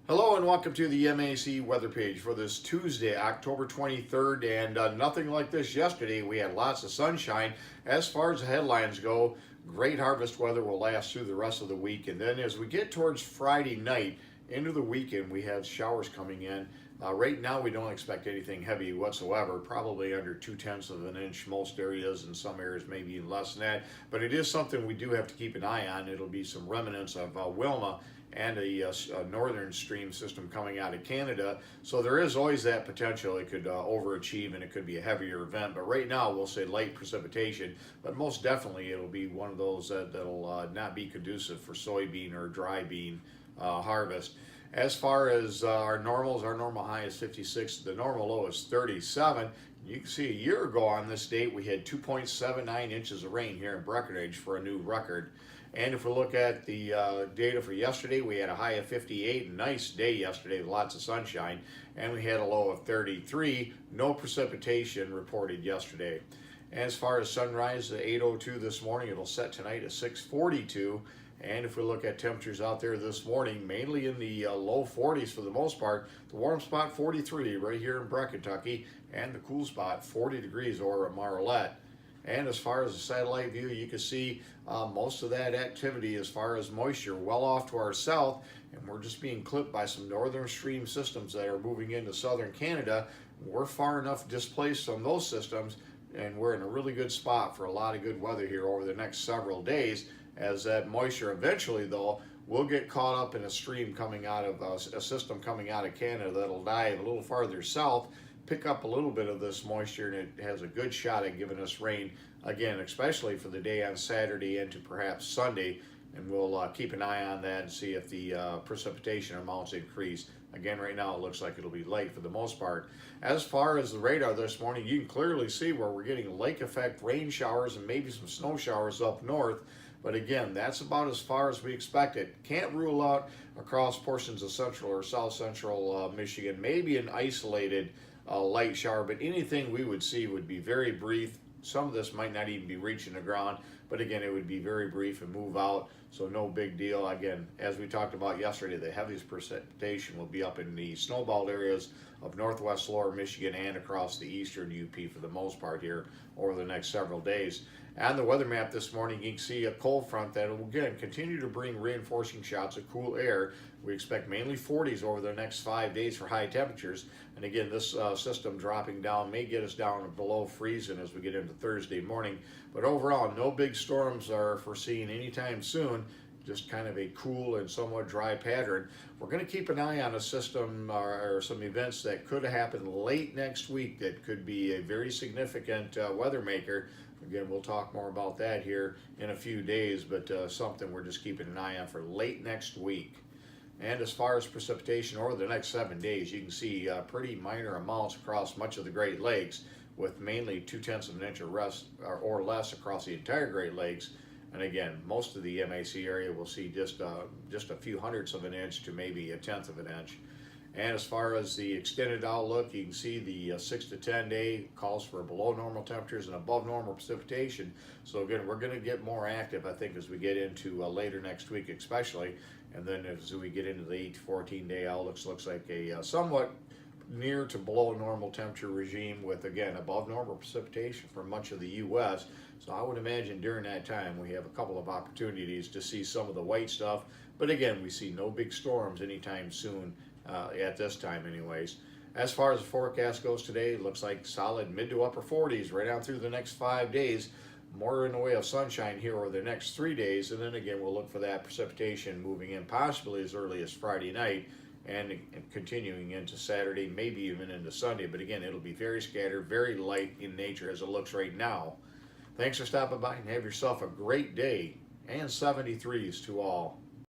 Hello and welcome to the MAC weather page for this Tuesday, October 23rd. And nothing like this yesterday. We had lots of sunshine. As far as the headlines go, great harvest weather will last through the rest of the week. And then as we get towards Friday night into the weekend, we have showers coming in. Right now, we don't expect anything heavy whatsoever, probably under 2/10 of an inch most areas, and some areas maybe even less than that. But it is something we do have to keep an eye on. It'll be some remnants of Wilma and a northern stream system coming out of Canada. So there is always that potential it could overachieve and it could be a heavier event. But right now we'll say light precipitation, but most definitely it'll be one of those that'll not be conducive for soybean or dry bean harvest. As far as our normals, our normal high is 56, the normal low is 37. You can see a year ago on this date we had 2.79 inches of rain here in Breckenridge for a new record. And if we look at the data for yesterday, we had a high of 58, a nice day yesterday with lots of sunshine, and we had a low of 33, no precipitation reported yesterday. As far as sunrise, at 8:02 this morning, it'll set tonight at 6:42. And if we look at temperatures out there this morning, mainly in the low 40s for the most part, the warm spot 43 right here in Breck, Kentucky, and the cool spot 40 degrees over at Marlette. And as far as the satellite view, you can see most of that activity as far as moisture well off to our south, and we're just being clipped by some northern stream systems that are moving into southern Canada. We're far enough displaced from those systems, and we're in a really good spot for a lot of good weather here over the next several days, as that moisture eventually, though, will get caught up in a stream coming out of a system coming out of Canada that'll dive a little farther south, pick up a little bit of this moisture, and it has a good shot at giving us rain again, especially for the day on Saturday into perhaps Sunday. And we'll keep an eye on that and see if the precipitation amounts increase. Again, right now it looks like it'll be light for the most part. As far as the radar this morning, you can clearly see where we're getting lake effect rain showers and maybe some snow showers up north. But again, that's about as far as we expect it. Can't rule out across portions of central or south central Michigan, maybe an isolated light shower, but anything we would see would be very brief. Some of this might not even be reaching the ground, but again, it would be very brief and move out, so no big deal. Again, as we talked about yesterday, the heaviest precipitation will be up in the snowballed areas of northwest lower Michigan and across the eastern UP for the most part here over the next several days. On the weather map this morning, you can see a cold front that will again continue to bring reinforcing shots of cool air. We expect mainly 40s over the next 5 days for high temperatures. And again, this system dropping down may get us down below freezing as we get into Thursday morning. But overall, no big storms are foreseen anytime soon. Just kind of a cool and somewhat dry pattern. We're going to keep an eye on a system or some events that could happen late next week that could be a very significant weather maker. Again, we'll talk more about that here in a few days, but something we're just keeping an eye on for late next week. And as far as precipitation over the next 7 days, you can see pretty minor amounts across much of the Great Lakes, with mainly 2/10 of an inch or less across the entire Great Lakes. And again, most of the MAC area will see just a few hundredths of an inch to maybe a tenth of an inch. And as far as the extended outlook, you can see the 6 to 10 day calls for below normal temperatures and above normal precipitation. So again, we're going to get more active, I think, as we get into later next week especially. And then as we get into the 8 to 14 day outlooks, looks like a somewhat near to below normal temperature regime with, again, above normal precipitation for much of the U.S. So I would imagine during that time we have a couple of opportunities to see some of the white stuff. But again, we see no big storms anytime soon at this time anyways. As far as the forecast goes today, it looks like solid mid to upper 40s right on through the next 5 days. More in the way of sunshine here over the next 3 days, and then again we'll look for that precipitation moving in possibly as early as Friday night and continuing into Saturday, maybe even into Sunday. But again, it'll be very scattered, very light in nature as it looks right now. Thanks for stopping by and have yourself a great day, and 73s to all.